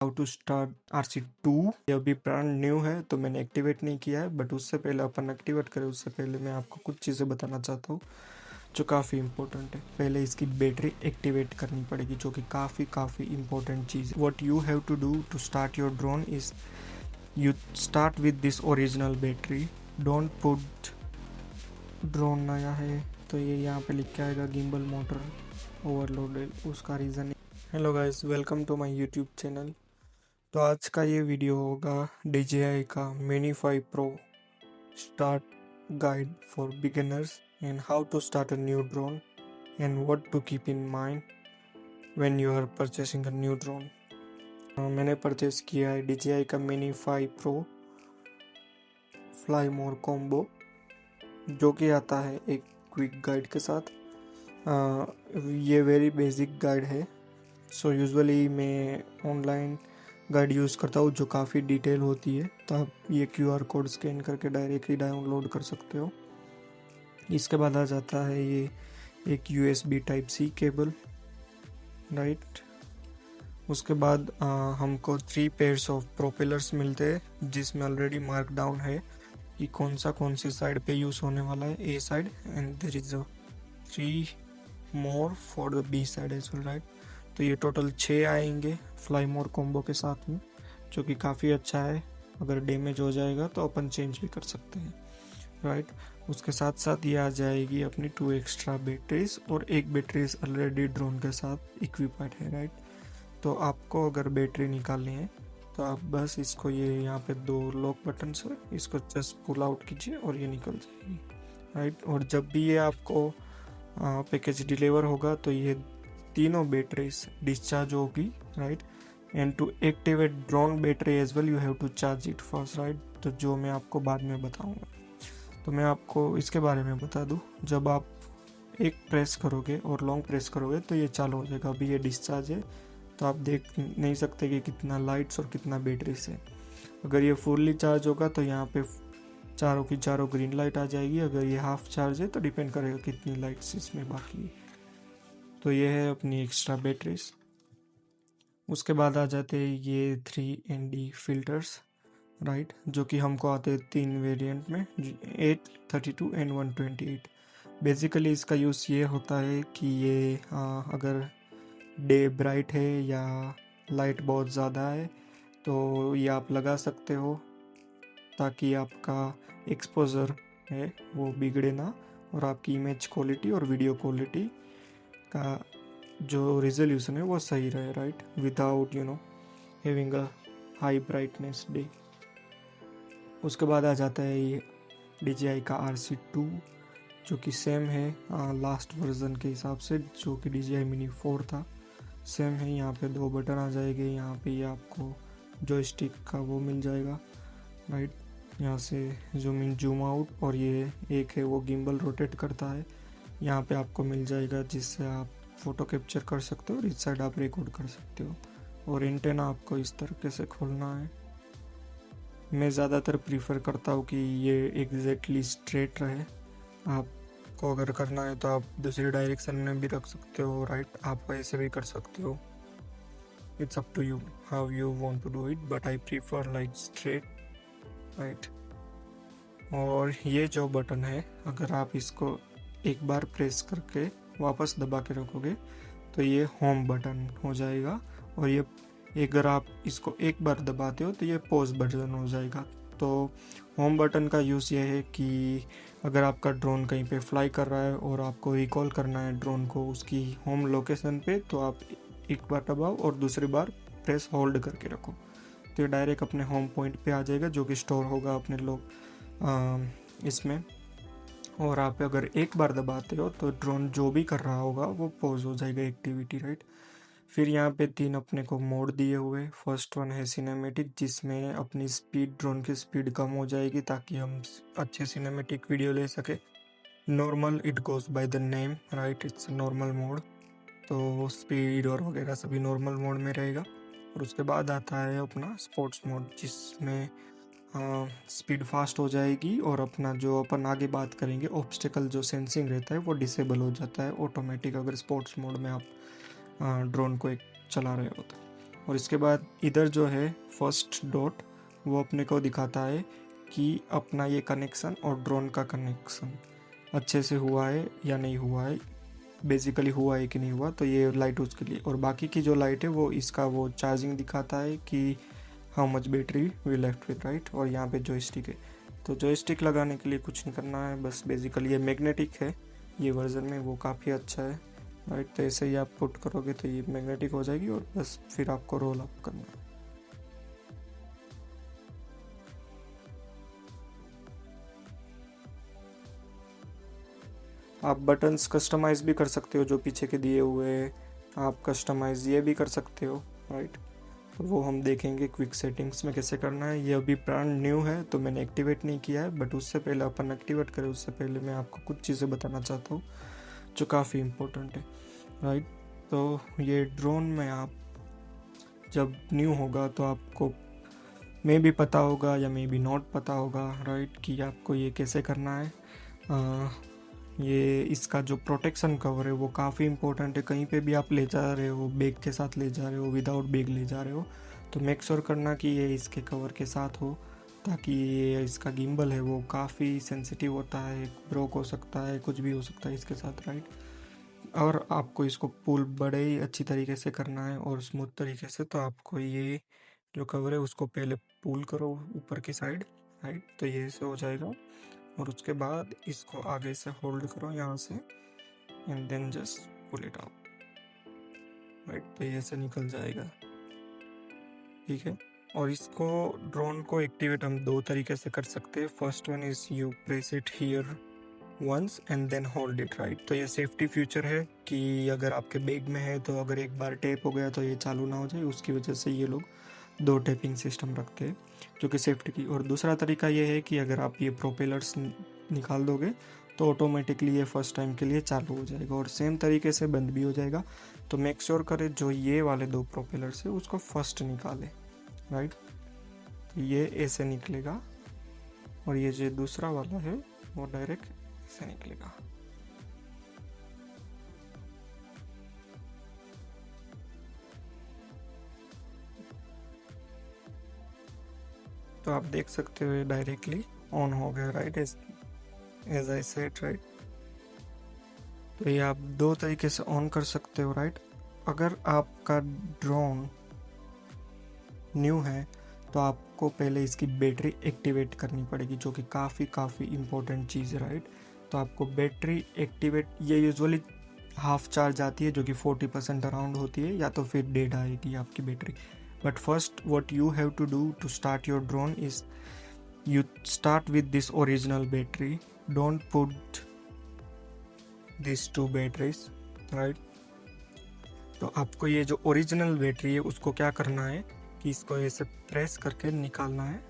How to start RC2। ये अभी brand new है तो मैंने एक्टिवेट नहीं किया है, बट उससे पहले अपन एक्टिवेट करें उससे पहले मैं आपको कुछ चीज़ें बताना चाहता हूँ जो काफ़ी इंपॉर्टेंट है। पहले इसकी बैटरी एक्टिवेट करनी पड़ेगी जो कि काफ़ी इंपॉर्टेंट चीज़ है। What you have to do to start your drone is you start with this original battery. Don't put drone नया है तो ये यहाँ पे लिख के आएगा गिम्बल मोटर ओवरलोडेड, उसका reason. Hello guys, welcome to my YouTube channel. तो आज का ये वीडियो होगा DJI का Mini 5 Pro start guide for beginners and how to start a new drone and what to keep in mind when you are purchasing a new drone. मैंने purchase किया है DJI का Mini 5 Pro fly more combo, जो कि आता है एक quick guide के साथ। ये वेरी बेसिक गाइड है। सो यूजुअली मैं ऑनलाइन गाइड यूज़ करता हूँ जो काफ़ी डिटेल होती है, तो आप ये QR कोड स्कैन करके डायरेक्टली डाउनलोड कर सकते हो। इसके बाद आ जाता है ये एक USB Type-C केबल, राइट। उसके बाद हमको 3 पेयर्स ऑफ प्रोपेलर्स मिलते हैं जिसमें ऑलरेडी मार्क डाउन है कि कौन सी साइड पे यूज़ होने वाला है, A side, and there is a 3 more for the B side as well, right. तो ये टोटल 6 आएंगे फ्लाई मोर कॉम्बो के साथ में, जो कि काफ़ी अच्छा है। अगर डैमेज हो जाएगा तो अपन चेंज भी कर सकते हैं, राइट। उसके साथ साथ ये आ जाएगी अपनी 2 एक्स्ट्रा बैटरीज, और एक बैटरीज ऑलरेडी ड्रोन के साथ इक्विप्ड है, राइट। तो आपको अगर बैटरी निकालनी है तो आप बस इसको ये यहाँ पे 2 लॉक बटन से इसको जस्ट पुल आउट कीजिए और ये निकल जाएगी, राइट। और जब भी ये आपको पैकेज डिलीवर होगा तो ये तीनों बैटरीज डिस्चार्ज होगी, right. And to activate drone battery as well you have to charge it first, right. तो जो मैं आपको बाद में बताऊंगा, तो मैं आपको इसके बारे में बता दूं। जब आप एक प्रेस करोगे और लॉन्ग प्रेस करोगे तो ये चालू हो जाएगा। अभी ये डिस्चार्ज है तो आप देख नहीं सकते कि कितना लाइट्स और कितना बैटरीज है। अगर ये फुल्ली चार्ज होगा तो यहाँ पे चारों की चारों ग्रीन लाइट आ जाएगी। अगर ये हाफ चार्ज है तो डिपेंड करेगा कितनी लाइट्स इसमें बाकी है। तो ये है अपनी एक्स्ट्रा बैटरीज। उसके बाद आ जाते हैं ये 3ND फिल्टर्स, राइट, जो कि हमको आते हैं 3 वेरिएंट में, 8, 32 एंड 128। बेसिकली इसका यूज़ ये होता है कि ये अगर डे ब्राइट है या लाइट बहुत ज़्यादा है तो ये आप लगा सकते हो ताकि आपका एक्सपोजर है वो बिगड़े ना, और आपकी इमेज क्वालिटी और वीडियो क्वालिटी का जो रिजोल्यूशन है वो सही रहे, right, without having a high brightness day. उसके बाद आ जाता है ये DJI का RC2, जो कि सेम है लास्ट वर्जन के हिसाब से, जो कि DJI Mini 4 था, सेम है। यहाँ पे 2 बटन आ जाएंगे, यहाँ पे ये आपको जॉयस्टिक का वो मिल जाएगा, राइट, यहाँ से जूम इन जूम आउट, और ये एक है वो गिम्बल रोटेट करता है, यहाँ पे आपको मिल जाएगा, जिससे आप फ़ोटो कैप्चर कर सकते हो और इस साइड आप रिकॉर्ड कर सकते हो। और एंटेना आपको इस तरीके से खोलना है। मैं ज़्यादातर प्रीफर करता हूँ कि ये एग्जैक्टली स्ट्रेट रहे। आपको अगर करना है तो आप दूसरी डायरेक्शन में भी रख सकते हो, राइट, आप ऐसे भी कर सकते हो। It's up to you how you want to do it, but I prefer like straight, right. और ये जो बटन है, अगर आप इसको एक बार प्रेस करके वापस दबा के रखोगे तो ये होम बटन हो जाएगा, और ये अगर आप इसको एक बार दबाते हो तो ये पॉज बटन हो जाएगा। तो होम बटन का यूज़ ये है कि अगर आपका ड्रोन कहीं पे फ्लाई कर रहा है और आपको रिकॉल करना है ड्रोन को उसकी होम लोकेशन पे, तो आप एक बार दबाओ और दूसरी बार प्रेस होल्ड करके रखो, तो ये डायरेक्ट अपने होम पॉइंट पे आ जाएगा, जो कि स्टोर होगा अपने इसमें। और आप अगर एक बार दबाते हो तो ड्रोन जो भी कर रहा होगा वो पॉज हो जाएगा एक्टिविटी, राइट। फिर यहाँ पे 3 अपने को मोड दिए हुए। फर्स्ट वन है सिनेमेटिक, जिसमें अपनी स्पीड, ड्रोन की स्पीड कम हो जाएगी ताकि हम अच्छे सिनेमेटिक वीडियो ले सके। Normal, it goes by the name, right, it's normal mode, तो स्पीड और वगैरह सभी नॉर्मल मोड में रहेगा। और उसके बाद आता है अपना स्पोर्ट्स मोड, जिसमें स्पीड फास्ट हो जाएगी, और अपना जो अपन आगे बात करेंगे ऑब्स्टिकल जो सेंसिंग रहता है वो डिसेबल हो जाता है ऑटोमेटिक, अगर स्पोर्ट्स मोड में आप ड्रोन को एक चला रहे हो तो। और इसके बाद इधर जो है फर्स्ट डॉट वो अपने को दिखाता है कि अपना ये कनेक्शन और ड्रोन का कनेक्शन अच्छे से हुआ है या नहीं हुआ है, बेसिकली हुआ है कि नहीं हुआ। तो ये लाइट उसके लिए, और बाकी की जो लाइट है वो इसका वो चार्जिंग दिखाता है कि how much battery we left with, right. और यहाँ पे जॉयस्टिक है, तो जॉयस्टिक लगाने के लिए कुछ नहीं करना है, बस बेसिकली ये मैग्नेटिक है ये वर्जन में, वो काफ़ी अच्छा है, राइट। तो ऐसे ही आप पुट करोगे तो ये मैग्नेटिक हो जाएगी और बस फिर आपको रोल अप करना है। आप बटन्स कस्टमाइज भी कर सकते हो जो पीछे के दिए हुए हैं, आप कस्टमाइज ये भी कर सकते हो, राइट। तो वो हम देखेंगे क्विक सेटिंग्स में कैसे करना है। ये अभी ब्रांड न्यू है तो मैंने एक्टिवेट नहीं किया है, बट उससे पहले अपन एक्टिवेट करें उससे पहले मैं आपको कुछ चीज़ें बताना चाहता हूँ जो काफ़ी इम्पोर्टेंट है, राइट। तो ये ड्रोन में आप जब न्यू होगा तो आपको मे भी पता होगा या मे बी नॉट पता होगा, राइट, कि आपको ये कैसे करना है। ये इसका जो प्रोटेक्शन कवर है वो काफ़ी इंपॉर्टेंट है। कहीं पे भी आप ले जा रहे हो, बैग के साथ ले जा रहे हो, विदाउट बैग ले जा रहे हो, तो मेक श्योर करना कि ये इसके कवर के साथ हो, ताकि ये इसका गिम्बल है वो काफ़ी सेंसिटिव होता है, ब्रोक हो सकता है, कुछ भी हो सकता है इसके साथ, राइट। और आपको इसको पुल बड़े ही अच्छी तरीके से करना है और स्मूथ तरीके से। तो आपको ये जो कवर है उसको पहले पुल करो ऊपर की साइड, राइट, तो ये ऐसे हो जाएगा। और उसके बाद इसको आगे से होल्ड करो यहाँ से and then just pull it out, right, तो ये ऐसे निकल जाएगा, ठीक है। और इसको ड्रोन को एक्टिवेट हम दो तरीके से कर सकते हैं। First one is you press it here once and then hold it, right. तो ये सेफ्टी फीचर है कि अगर आपके बैग में है तो अगर एक बार टैप हो गया तो ये चालू ना हो जाए, उसकी वजह से ये लोग दो टैपिंग सिस्टम रखते हैं जो कि सेफ्टी की। और दूसरा तरीका ये है कि अगर आप ये प्रोपेलर्स निकाल दोगे तो ऑटोमेटिकली ये फर्स्ट टाइम के लिए चालू हो जाएगा और सेम तरीके से बंद भी हो जाएगा। तो मेक श्योर करें जो ये वाले दो प्रोपेलर्स है उसको फर्स्ट निकालें, राइट। तो ये ऐसे निकलेगा और ये जो दूसरा वाला है वो डायरेक्ट ऐसे निकलेगा। तो आप देख सकते हो डायरेक्टली ऑन हो गया, right, as I said, right. तो ये आप दो तरीके से ऑन कर सकते हो, राइट। अगर आपका ड्रोन न्यू है तो आपको पहले इसकी बैटरी एक्टिवेट करनी पड़ेगी, जो कि काफ़ी इम्पोर्टेंट चीज़ है, राइट। तो आपको बैटरी एक्टिवेट, ये यूजुअली हाफ चार्ज आती है जो कि 40% अराउंड होती है, या तो फिर डेढ़ आएगी आपकी battery. But first what you have to do to start your drone is you start with this original battery, don't put these two batteries, right। तो आपको ये जो ओरिजिनल बैटरी है उसको क्या करना है कि इसको ऐसे प्रेस करके निकालना है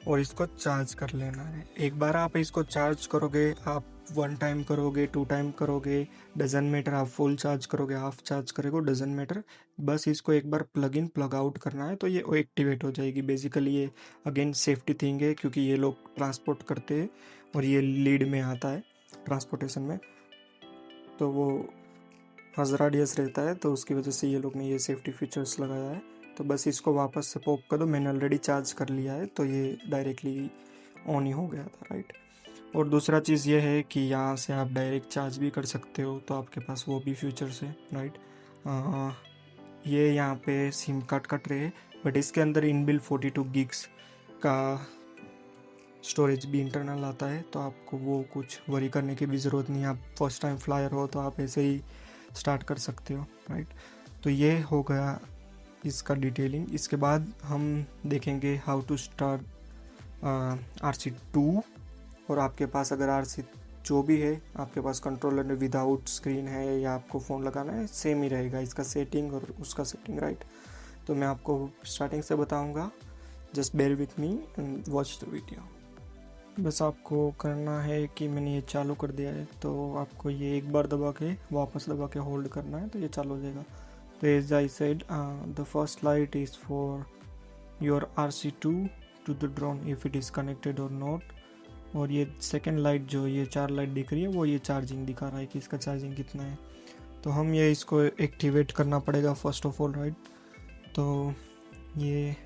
और इसको चार्ज कर लेना है। एक बार आप इसको चार्ज करोगे, आप 1 टाइम करोगे, 2 टाइम करोगे, डजन मैटर, आप फुल चार्ज करोगे, हाफ चार्ज करोगे, डजन मैटर, बस इसको एक बार प्लग इन प्लग आउट करना है तो ये एक्टिवेट हो जाएगी। बेसिकली ये अगेन सेफ्टी थिंग है क्योंकि ये लोग ट्रांसपोर्ट करते हैं और ये लीड में आता है ट्रांसपोर्टेशन में, तो वो हज़ार्डियस रहता है, तो उसकी वजह से ये लोग ने ये सेफ्टी फीचर्स लगाया है। तो बस इसको वापस से पॉप कर दो, मैंने ऑलरेडी चार्ज कर लिया है तो ये डायरेक्टली ऑन ही हो गया था, राइट। और दूसरा चीज़ ये है कि यहाँ से आप डायरेक्ट चार्ज भी कर सकते हो, तो आपके पास वो भी फीचर्स है, राइट। ये यहाँ पे सिम कार्ड कट रहे हैं, बट इसके अंदर इनबिल्ट 42 गिग्स का स्टोरेज भी इंटरनल आता है, तो आपको वो कुछ वरी करने की भी ज़रूरत नहीं है। आप फर्स्ट टाइम फ्लायर हो तो आप ऐसे ही स्टार्ट कर सकते हो, राइट। तो ये हो गया इसका डिटेलिंग। इसके बाद हम देखेंगे हाउ टू स्टार्ट RC2। और आपके पास अगर RC जो भी है, आपके पास कंट्रोलर में विदाउट स्क्रीन है या आपको फ़ोन लगाना है, सेम ही रहेगा इसका सेटिंग और उसका सेटिंग, राइट। तो मैं आपको स्टार्टिंग से बताऊंगा, just bear with me and watch the video. बस आपको करना है कि मैंने ये चालू कर दिया है, तो आपको ये एक बार दबा के वापस दबा के होल्ड करना है तो ये चालू हो जाएगा। तो as I said, the first light is for your RC2 to the drone if it is connected और नॉट। और ये सेकेंड लाइट जो ये 4 लाइट दिख रही है वो ये चार्जिंग दिखा रहा है कि इसका चार्जिंग कितना है। तो हम ये इसको एक्टिवेट करना पड़ेगा फर्स्ट ऑफ ऑल, राइट। तो ये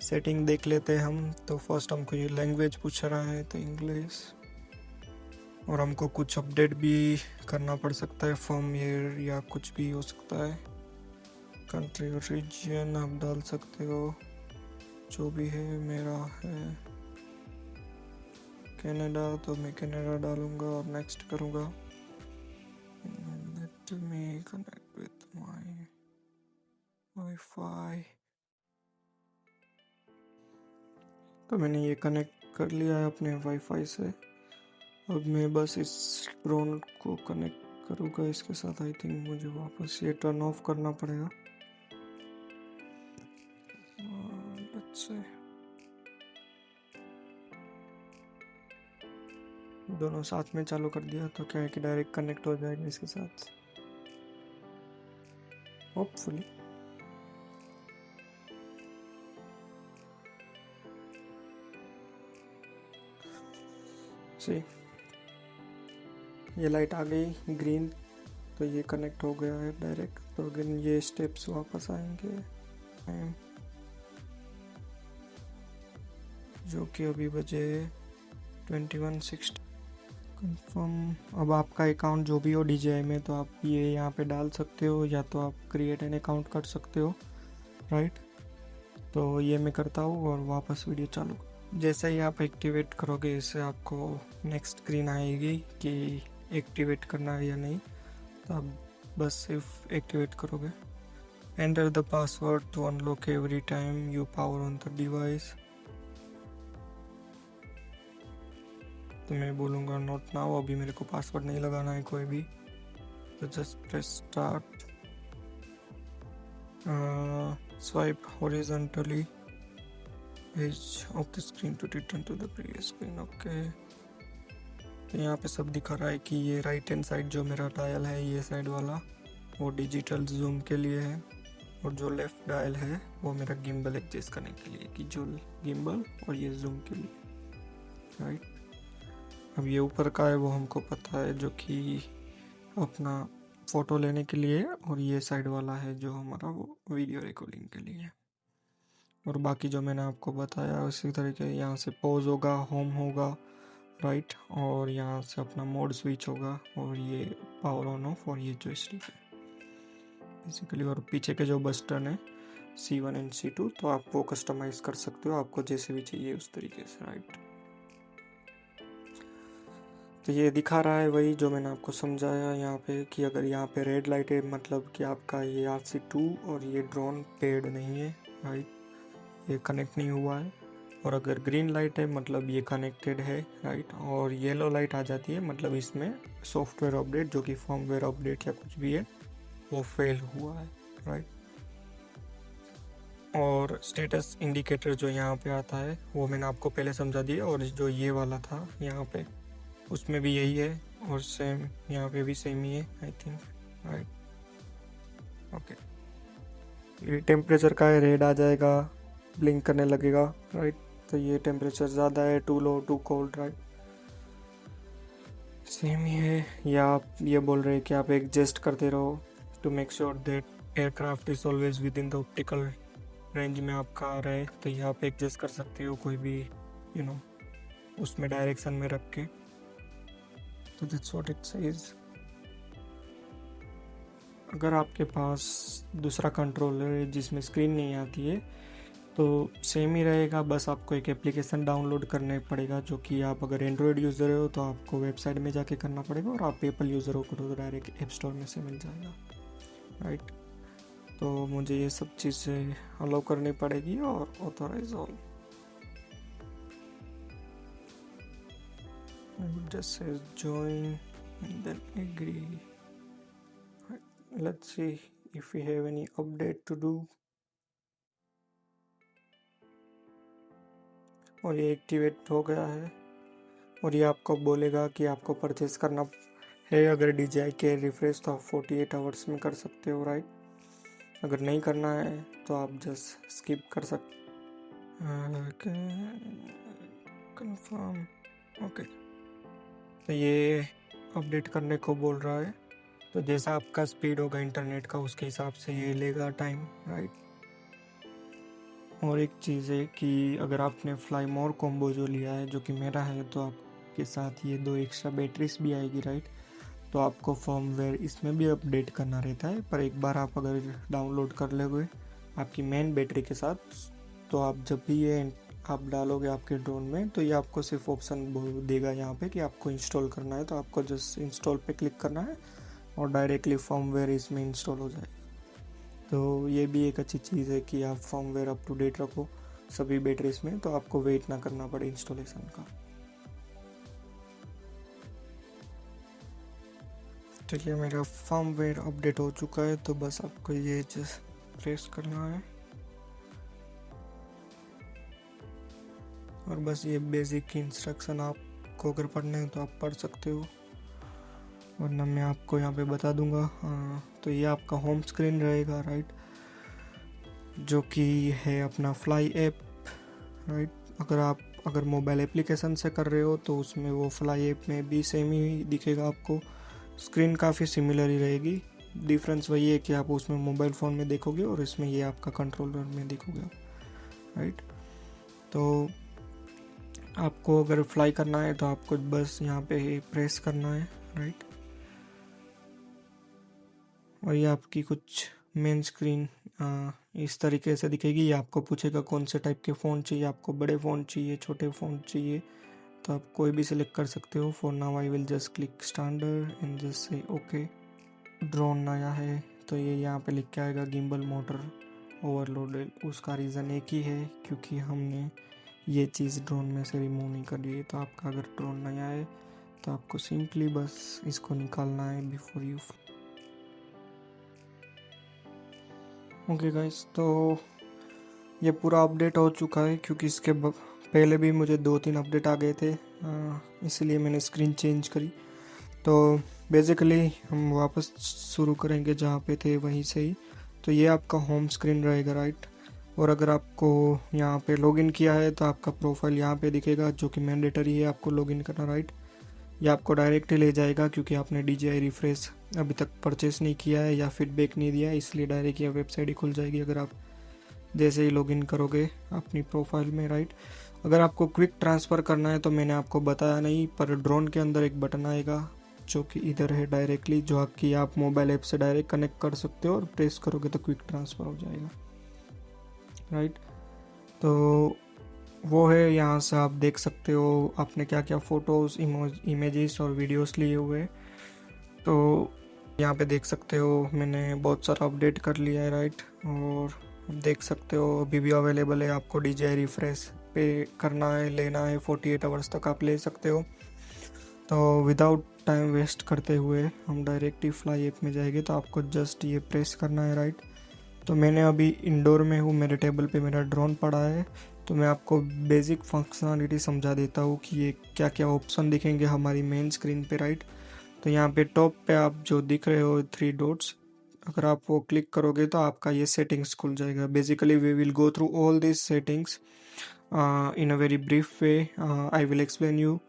सेटिंग देख लेते हैं हम। तो फर्स्ट हमको ये लैंग्वेज पूछ रहा है, तो इंग्लिश। और हमको कुछ अपडेट भी करना पड़ सकता है, फ्रॉम ईयर या कुछ भी हो सकता है। कंट्री और रीजन आप डाल सकते हो, जो भी है। मेरा है कनाडा, तो मैं कनाडा डालूंगा और नेक्स्ट करूँगा। Let me connect with my wifi. तो मैंने ये कनेक्ट कर लिया है अपने वाईफाई से। अब मैं बस इस ड्रोन को कनेक्ट करूँगा इसके साथ। आई थिंक मुझे वापस ये टर्न ऑफ करना पड़ेगा। लेट्स से दोनों साथ में चालू कर दिया, तो क्या है कि डायरेक्ट कनेक्ट हो जाएगा इसके साथ, होपफुली। सी, ये लाइट आ गई ग्रीन, तो ये कनेक्ट हो गया है डायरेक्ट। तो अगेन ये स्टेप्स वापस आएंगे, जो कि अभी बजे 21:60। कंफर्म। अब आपका अकाउंट जो भी हो DJI में, तो आप ये यहाँ पे डाल सकते हो, या तो आप क्रिएट एन अकाउंट कर सकते हो, राइट। तो ये मैं करता हूँ और वापस वीडियो चालू। जैसे ही आप एक्टिवेट करोगे, इससे आपको नेक्स्ट स्क्रीन आएगी कि एक्टिवेट करना है या नहीं। तो आप बस सिर्फ एक्टिवेट करोगे। Enter the password to unlock every time you power on the device. तो मैं बोलूँगा नॉट नाउ, अभी मेरे को पासवर्ड नहीं लगाना है कोई भी। तो just press start. Swipe horizontally edge of the screen to return to the previous screen. Okay, तो यहाँ पे सब दिखा रहा है कि ये राइट हैंड साइड जो मेरा डायल है, ये साइड वाला, वो डिजिटल जूम के लिए है, और जो लेफ्ट डायल है वो मेरा गिम्बल एडजस्ट करने के लिए, कि जो गिम्बल और ये जूम के लिए, राइट। अब ये ऊपर का है वो हमको पता है, जो कि अपना फ़ोटो लेने के लिए, और ये साइड वाला है जो हमारा वो वीडियो रिकॉर्डिंग के लिए। और बाकी जो मैंने आपको बताया उसी तरीके, यहाँ से पॉज होगा, होम होगा, राइट। और यहाँ से अपना मोड स्विच होगा, और ये पावर ऑन ऑफ, और ये जो स्टिक है बेसिकली। और पीछे के जो बटन है C1 एंड C2, तो आप वो कस्टमाइज़ कर सकते हो, आपको जैसे भी चाहिए उस तरीके से, राइट। तो ये दिखा रहा है वही जो मैंने आपको समझाया यहाँ पे, कि अगर यहाँ पे रेड लाइट है, मतलब कि आपका ये RC2 और ये ड्रोन पेड नहीं है, राइट, ये कनेक्ट नहीं हुआ है। और अगर ग्रीन लाइट है, मतलब ये कनेक्टेड है, राइट। और येलो लाइट आ जाती है, मतलब इसमें सॉफ्टवेयर अपडेट, जो कि फर्मवेयर अपडेट या कुछ भी है, वो फेल हुआ है, राइट। और स्टेटस इंडिकेटर जो यहाँ पे आता है, वो मैंने आपको पहले समझा दिया। और जो ये वाला था यहाँ पे, उसमें भी यही है, और सेम यहाँ पे भी सेम ही है, आई थिंक, राइट। ओके, ये टेम्परेचर का है, रेड आ जाएगा, ब्लिंक करने लगेगा, राइट। तो ये टेम्परेचर ज़्यादा है, too low, too cold, right, same ही है। या आप ये बोल रहे हैं कि आप एडजस्ट करते रहो to make sure that aircraft is always within the optical range में आपका आ रहा है। तो ये आप एडजस्ट कर सकते हो कोई भी उसमें डायरेक्शन में रख के। तो दैट्स व्हाट इट सेज। अगर आपके पास दूसरा कंट्रोलर है जिसमें स्क्रीन नहीं आती है, तो सेम ही रहेगा, बस आपको एक एप्लीकेशन डाउनलोड करने पड़ेगा, जो कि आप अगर एंड्रॉयड यूज़र हो तो आपको वेबसाइट में जाके करना पड़ेगा, और आप एप्पल यूज़र हो तो डायरेक्ट ऐप स्टोर में से मिल जाएगा, राइट। तो मुझे ये सब चीज़ें अलाउ करनी पड़ेगी, और authorize all. I would just say join and then agree. Let's see if we have any update to do. और ये एक्टिवेट हो गया है, और ये आपको बोलेगा कि आपको परचेस करना है। अगर DJI के रिफ्रेश तो आप 48 आवर्स में कर सकते हो, राइट। अगर नहीं करना है तो आप जस्ट स्किप कर सकते। Confirm, okay. तो ये अपडेट करने को बोल रहा है, तो जैसा आपका स्पीड होगा इंटरनेट का, उसके हिसाब से ये लेगा टाइम, राइट। और एक चीज़ है कि अगर आपने फ्लाई मोर कॉम्बो जो लिया है, जो कि मेरा है, तो आपके साथ ये 2 एक्स्ट्रा बैटरीज भी आएगी, राइट। तो आपको फर्मवेयर इसमें भी अपडेट करना रहता है, पर एक बार आप अगर डाउनलोड कर लोगे आपकी मेन बैटरी के साथ, तो आप जब भी ये आप डालोगे आपके ड्रोन में, तो ये आपको सिर्फ ऑप्शन देगा यहाँ पे कि आपको इंस्टॉल करना है। तो आपको जस्ट इंस्टॉल पे क्लिक करना है और डायरेक्टली फर्मवेयर इसमें इंस्टॉल हो जाएगा। तो ये भी एक अच्छी चीज़ है कि आप फर्मवेयर अप टू डेट रखो सभी बैटरीज में, तो आपको वेट ना करना पड़े इंस्टॉलेशन का। तो ये मेरा फर्मवेयर अपडेट हो चुका है, तो बस आपको ये जस्ट प्रेस करना है और बस ये बेसिक इंस्ट्रक्शन आपको अगर पढ़ने हैं तो आप पढ़ सकते हो, वरना मैं आपको यहाँ पे बता दूंगा। तो ये आपका होम स्क्रीन रहेगा, राइट, जो कि है अपना फ्लाई ऐप, राइट। अगर मोबाइल एप्लीकेशन से कर रहे हो तो उसमें वो फ्लाई ऐप में भी सेम ही दिखेगा आपको, स्क्रीन काफ़ी सिमिलर ही रहेगी। डिफरेंस वही है कि आप उसमें मोबाइल फ़ोन में देखोगे और इसमें ये आपका कंट्रोलर में देखोगे, राइट। तो आपको अगर फ्लाई करना है तो आपको बस यहाँ पे प्रेस करना है, राइट। और ये आपकी कुछ मेन स्क्रीन इस तरीके से दिखेगी। ये आपको पूछेगा कौन से टाइप के फ़ोन चाहिए, आपको बड़े फ़ोन चाहिए, छोटे फ़ोन चाहिए, तो आप कोई भी सिलेक्ट कर सकते हो। For now I will just click standard and just say okay. Drone नया है तो ये यहाँ पे लिख के आएगा गिम्बल मोटर ओवरलोडेड। उसका रीज़न एक ही है, क्योंकि हमने ये चीज़ ड्रोन में से रिमूव नहीं करी है। तो आपका अगर ड्रोन नया है तो आपको सिंपली बस इसको निकालना है बिफोर यू। ओके गाइस, तो ये पूरा अपडेट हो चुका है, क्योंकि इसके पहले भी मुझे 2-3 अपडेट आ गए थे, इसलिए मैंने स्क्रीन चेंज करी। तो बेसिकली हम वापस शुरू करेंगे जहाँ पे थे वहीं से ही। तो ये आपका होम स्क्रीन रहेगा, राइट। और अगर आपको यहाँ पे लॉगिन किया है तो आपका प्रोफाइल यहाँ पे दिखेगा, जो कि मैंडेटरी है आपको लॉगिन करना, राइट। ये आपको डायरेक्ट ही ले जाएगा, क्योंकि आपने DJI रिफ्रेश अभी तक परचेस नहीं किया है या फीडबैक नहीं दिया है, इसलिए डायरेक्ट ये वेबसाइट ही खुल जाएगी अगर आप जैसे ही लॉगिन करोगे अपनी प्रोफाइल में, राइट। अगर आपको क्विक ट्रांसफ़र करना है तो मैंने आपको बताया नहीं, पर ड्रोन के अंदर एक बटन आएगा जो कि इधर है डायरेक्टली, जो आपकी आप मोबाइल ऐप से डायरेक्ट कनेक्ट कर सकते हो और प्रेस करोगे तो क्विक ट्रांसफ़र हो जाएगा, राइट। तो वो है, यहाँ से आप देख सकते हो आपने क्या क्या फ़ोटोज़, इमेजेस और वीडियोस लिए हुए। तो यहाँ पे देख सकते हो मैंने बहुत सारा अपडेट कर लिया है, राइट। और देख सकते हो अभी भी अवेलेबल है, आपको DJI रिफ्रेश पे करना है, लेना है, 48 आवर्स तक आप ले सकते हो। तो विदाउट टाइम वेस्ट करते हुए हम डायरेक्टली फ्लाई ऐप में जाएंगे। तो आपको जस्ट ये प्रेस करना है, राइट। तो मैंने अभी इंडोर में हूँ, मेरे टेबल पे मेरा ड्रोन पड़ा है। तो मैं आपको बेसिक फंक्शनलिटी समझा देता हूँ कि ये क्या क्या ऑप्शन दिखेंगे हमारी मेन स्क्रीन पे, राइट। तो यहाँ पे टॉप पे आप जो दिख रहे हो 3 डॉट्स, अगर आप वो क्लिक करोगे तो आपका ये सेटिंग्स खुल जाएगा। Basically we will go through all this settings in a very brief way, I will explain you,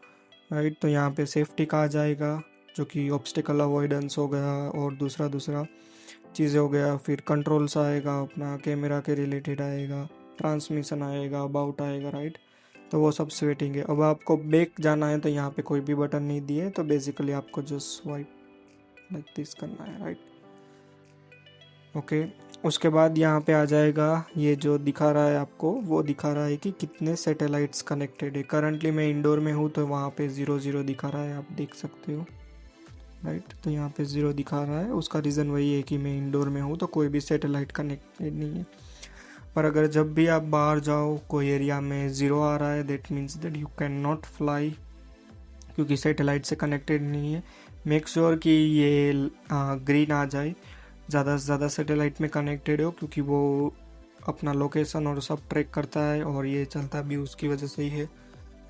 right. तो यहाँ पे सेफ्टी का आ जाएगा, जो कि ऑब्स्टिकल अवॉइडेंस हो गया और दूसरा चीज़ें हो गया। फिर कंट्रोल्स आएगा, अपना कैमरा के रिलेटेड आएगा, ट्रांसमिशन आएगा, अबाउट आएगा, राइट। तो वो सब सेटिंग है। अब आपको बैक जाना है तो यहाँ पे कोई भी बटन नहीं दिए, तो बेसिकली आपको जस्ट स्वाइप लाइक दिस करना है, राइट। ओके, उसके बाद यहाँ पे आ जाएगा ये जो दिखा रहा है आपको, वो दिखा रहा है कि कितने सैटेलाइट्स कनेक्टेड है। करंटली मैं इंडोर में हूँ तो वहाँ पे 0 दिखा रहा है, आप देख सकते हो, राइट। तो यहाँ पे 0 दिखा रहा है, उसका रीज़न वही है कि मैं इंडोर में हूँ तो कोई भी सैटेलाइट कनेक्टेड नहीं है। पर अगर जब भी आप बाहर जाओ कोई एरिया में 0 आ रहा है, that means that you can not fly, क्योंकि सैटेलाइट से कनेक्टेड नहीं है। मेक श्योर कि ये ग्रीन आ जाए, ज़्यादा से ज़्यादा सैटेलाइट में कनेक्टेड हो, क्योंकि वो अपना लोकेशन और सब ट्रैक करता है और ये चलता भी उसकी वजह से ही है,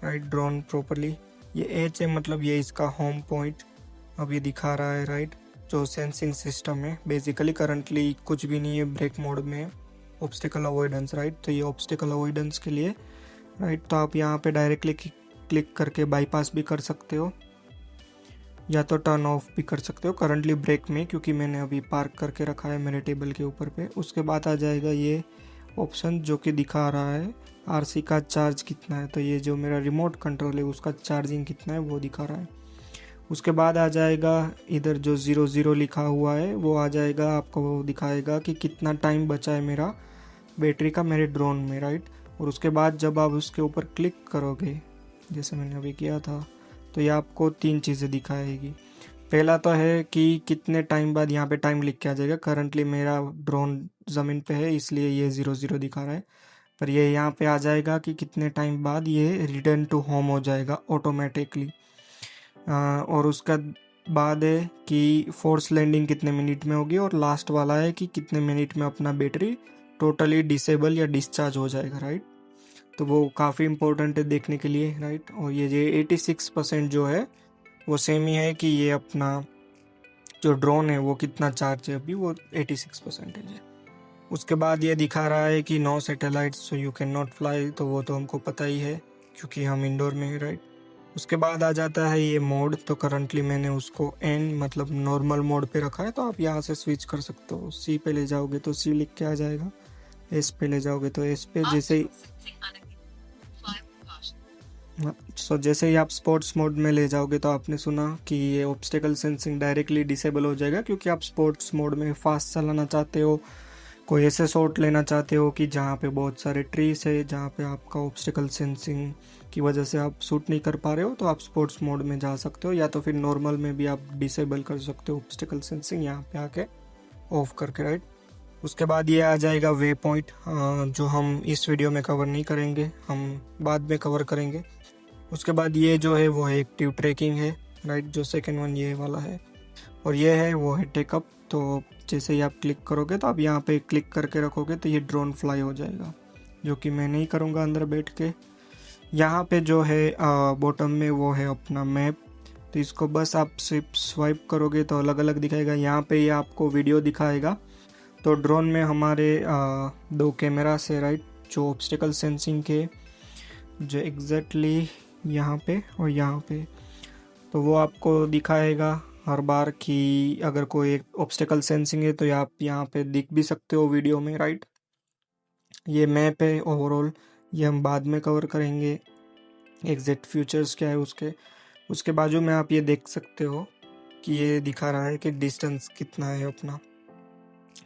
राइट। ड्रोन प्रॉपरली, ये H है, मतलब ये इसका होम पॉइंट अब ये दिखा रहा है, राइट। जो सेंसिंग सिस्टम है, बेसिकली करंटली कुछ भी नहीं है, ब्रेक मोड में, ऑब्स्टिकल अवॉइडेंस, राइट। तो ये ऑब्स्टिकल अवॉइडेंस के लिए, राइट। तो आप यहाँ पे डायरेक्टली क्लिक करके बाईपास भी कर सकते हो या तो टर्न ऑफ भी कर सकते हो, करंटली ब्रेक में, क्योंकि मैंने अभी पार्क करके रखा है मेरे टेबल के ऊपर पे। उसके बाद आ जाएगा ये ऑप्शन जो कि दिखा रहा है आरसी का चार्ज कितना है। तो ये जो मेरा रिमोट कंट्रोल है उसका चार्जिंग कितना है वो दिखा रहा है। उसके बाद आ जाएगा इधर जो 00 लिखा हुआ है वो आ जाएगा, आपको वो दिखाएगा कि कितना टाइम बचा है मेरा बैटरी का मेरे ड्रोन में, राइट। और उसके बाद जब आप उसके ऊपर क्लिक करोगे जैसे मैंने अभी किया था तो ये आपको 3 चीज़ें दिखाएगी। पहला तो है कि कितने टाइम बाद, यहाँ पे टाइम लिख के आ जाएगा। करंटली मेरा ड्रोन ज़मीन पे है इसलिए ये 00 दिखा रहा है, पर ये यहाँ पे आ जाएगा कि कितने टाइम बाद ये रिटर्न टू होम हो जाएगा ऑटोमेटिकली। और उसका बाद है कि फोर्स लैंडिंग कितने मिनट में होगी, और लास्ट वाला है कि कितने मिनट में अपना बैटरी टोटली डिसेबल या डिस्चार्ज हो जाएगा, राइट। तो वो काफ़ी इंपॉर्टेंट है देखने के लिए, राइट। और ये 86% जो है वो सेम ही है कि ये अपना जो ड्रोन है वो कितना चार्ज है अभी, वो 86% है। उसके बाद ये दिखा रहा है कि no satellites so you can not fly, तो वो तो हमको पता ही है क्योंकि हम इंडोर में है, राइट। उसके बाद आ जाता है ये मोड। तो करंटली मैंने उसको एन मतलब नॉर्मल मोड पे रखा है, तो आप यहाँ से स्विच कर सकते हो। सी पे ले जाओगे तो सी लिख के आ जाएगा, एस पे ले जाओगे तो एस पे। जैसे ही आप स्पोर्ट्स मोड में ले जाओगे तो आपने सुना कि ये ऑब्स्टेकल सेंसिंग डायरेक्टली डिसेबल हो जाएगा, क्योंकि आप स्पोर्ट्स मोड में फास्ट चलाना चाहते हो, कोई ऐसे शॉट लेना चाहते हो कि जहाँ पे बहुत सारे ट्रीज है, जहाँ पे आपका ऑब्स्टेकल सेंसिंग की वजह से आप शूट नहीं कर पा रहे हो, तो आप स्पोर्ट्स मोड में जा सकते हो। या तो फिर नॉर्मल में भी आप डिसेबल कर सकते हो ऑब्स्टेकल सेंसिंग यहाँ पे आके ऑफ करके, राइट। उसके बाद ये आ जाएगा वे पॉइंट, जो हम इस वीडियो में कवर नहीं करेंगे, हम बाद में कवर करेंगे। उसके बाद ये जो है वो है एक्टिव ट्रैकिंग है, राइट, जो सेकेंड वन ये वाला है। और ये है वो है टेकअप। तो जैसे ही आप क्लिक करोगे तो आप यहाँ पे क्लिक करके रखोगे तो ये ड्रोन फ्लाई हो जाएगा, जो कि मैं नहीं करूँगा अंदर बैठ के। यहाँ पे जो है बॉटम में वो है अपना मैप, तो इसको बस आप सिर्फ स्वाइप करोगे तो अलग अलग दिखाएगा। यहाँ पे ये आपको वीडियो दिखाएगा। तो ड्रोन में हमारे 2 कैमरास है, राइट, जो ऑब्स्टेकल सेंसिंग के, जो एग्जैक्टली यहाँ पे और यहाँ पे। तो वो आपको दिखाएगा हर बार कि अगर कोई एक ऑब्स्टेकल सेंसिंग है तो आप यहाँ पे दिख भी सकते हो वीडियो में, राइट। ये मैप है ओवरऑल, ये हम बाद में कवर करेंगे एग्जैक्ट फ्यूचर्स क्या है उसके। उसके बाजू में आप ये देख सकते हो कि ये दिखा रहा है कि डिस्टेंस कितना है अपना,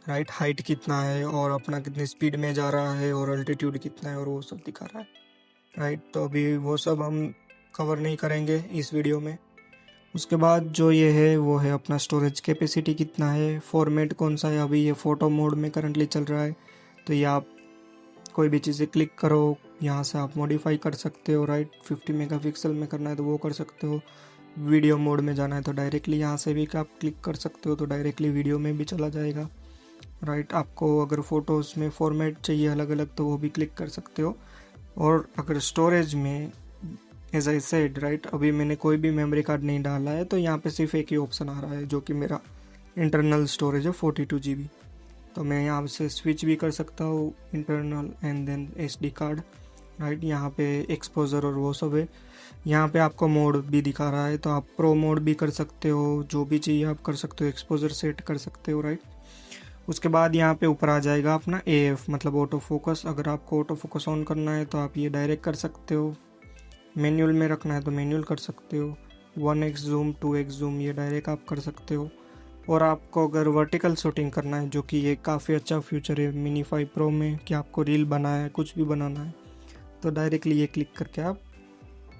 राइट, हाइट कितना है और अपना कितनी स्पीड में जा रहा है और अल्टीट्यूड कितना है और वो सब दिखा रहा है, राइट। तो अभी वो सब हम कवर नहीं करेंगे इस वीडियो में। उसके बाद जो ये है वो है अपना स्टोरेज कैपेसिटी कितना है, फॉर्मेट कौन सा है। अभी ये फ़ोटो मोड में करंटली चल रहा है, तो ये आप कोई भी चीज़ें क्लिक करो, यहाँ से आप मॉडिफाई कर सकते हो, राइट। 50 मेगापिक्सल में करना है तो वो कर सकते हो, वीडियो मोड में जाना है तो डायरेक्टली यहाँ से भी आप क्लिक कर सकते हो, तो डायरेक्टली वीडियो में भी चला जाएगा, राइट। आपको अगर फ़ोटोज़ में फॉर्मेट चाहिए अलग अलग तो वो भी क्लिक कर सकते हो। और अगर स्टोरेज में एज आई सेड, राइट, अभी मैंने कोई भी मेमोरी कार्ड नहीं डाला है, तो यहाँ पे सिर्फ एक ही ऑप्शन आ रहा है जो कि मेरा इंटरनल स्टोरेज है 42 GB। तो मैं यहाँ से स्विच भी कर सकता हूँ internal and then SD card, right. यहाँ पे एक्सपोजर और वो सब है। यहाँ पे आपको मोड भी दिखा रहा है, तो आप प्रो मोड भी कर सकते हो, जो भी चाहिए आप कर सकते हो, एक्सपोजर सेट कर सकते हो, राइट। उसके बाद यहाँ पे ऊपर आ जाएगा अपना AF मतलब ऑटो फोकस। अगर आपको ऑटो फोकस ऑन करना है तो आप ये डायरेक्ट कर सकते हो, मैनुअल में रखना है तो मैनुअल कर सकते हो, 1x जूम 2x जूम ये डायरेक्ट आप कर सकते हो। और आपको अगर वर्टिकल शूटिंग करना है, जो कि ये काफ़ी अच्छा फीचर है मिनी 5 प्रो में, कि आपको रील बनाना है कुछ भी बनाना है तो डायरेक्टली ये क्लिक करके आप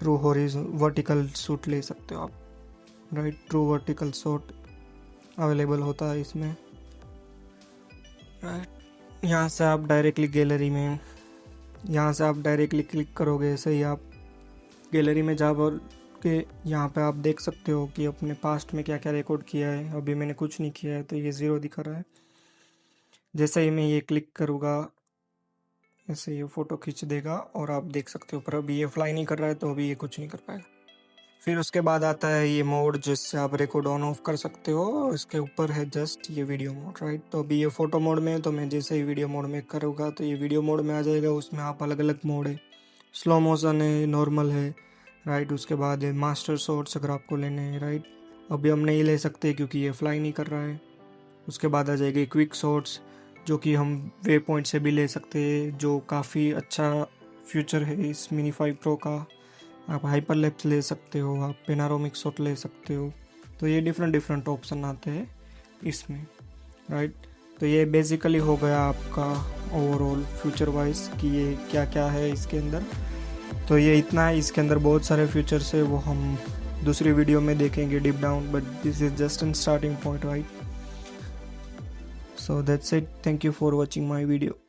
ट्रू वर्टिकल शूट ले सकते हो आप, right. True vertical shot available होता है इसमें, राइट। यहाँ से आप डायरेक्टली गैलरी में, यहाँ से आप डायरेक्टली क्लिक करोगे, ऐसे ही आप गैलरी में जा के यहाँ पे आप देख सकते हो कि अपने पास्ट में क्या क्या रिकॉर्ड किया है। अभी मैंने कुछ नहीं किया है तो ये 0 दिखा रहा है। जैसे ही मैं ये क्लिक करूँगा ऐसे ये फ़ोटो खींच देगा और आप देख सकते हो, पर अभी ये फ्लाई नहीं कर रहा है तो अभी ये कुछ नहीं कर पाएगा। फिर उसके बाद आता है ये मोड जिससे आप रिकॉर्ड ऑन ऑफ कर सकते हो, इसके ऊपर है जस्ट ये वीडियो मोड, राइट। तो अभी ये फ़ोटो मोड में है, तो मैं जैसे ही वीडियो मोड में करूँगा तो ये वीडियो मोड में आ जाएगा। उसमें आप अलग अलग मोड है, स्लो मोशन है, नॉर्मल है, राइट। उसके बाद है मास्टर शॉट्स अगर आपको लेने हैं, राइट। अभी हम नहीं ले सकते क्योंकि ये फ्लाई नहीं कर रहा है। उसके बाद आ जाएगी क्विक शॉट्स, जो कि हम वे पॉइंट से भी ले सकते हैं, जो काफ़ी अच्छा फ्यूचर है इस मिनी 5 प्रो का। आप हाइपरलैप्स ले सकते हो, आप पेनारोमिक शॉट ले सकते हो। तो ये डिफरेंट डिफरेंट ऑप्शन आते हैं इसमें, राइट। तो ये बेसिकली हो गया आपका ओवरऑल फ्यूचर वाइज कि ये क्या क्या है इसके अंदर। तो ये इतना है, इसके अंदर बहुत सारे फीचर्स है, वो हम दूसरी वीडियो में देखेंगे deep down, but this is just an starting point, right. So that's it. Thank you for watching my video.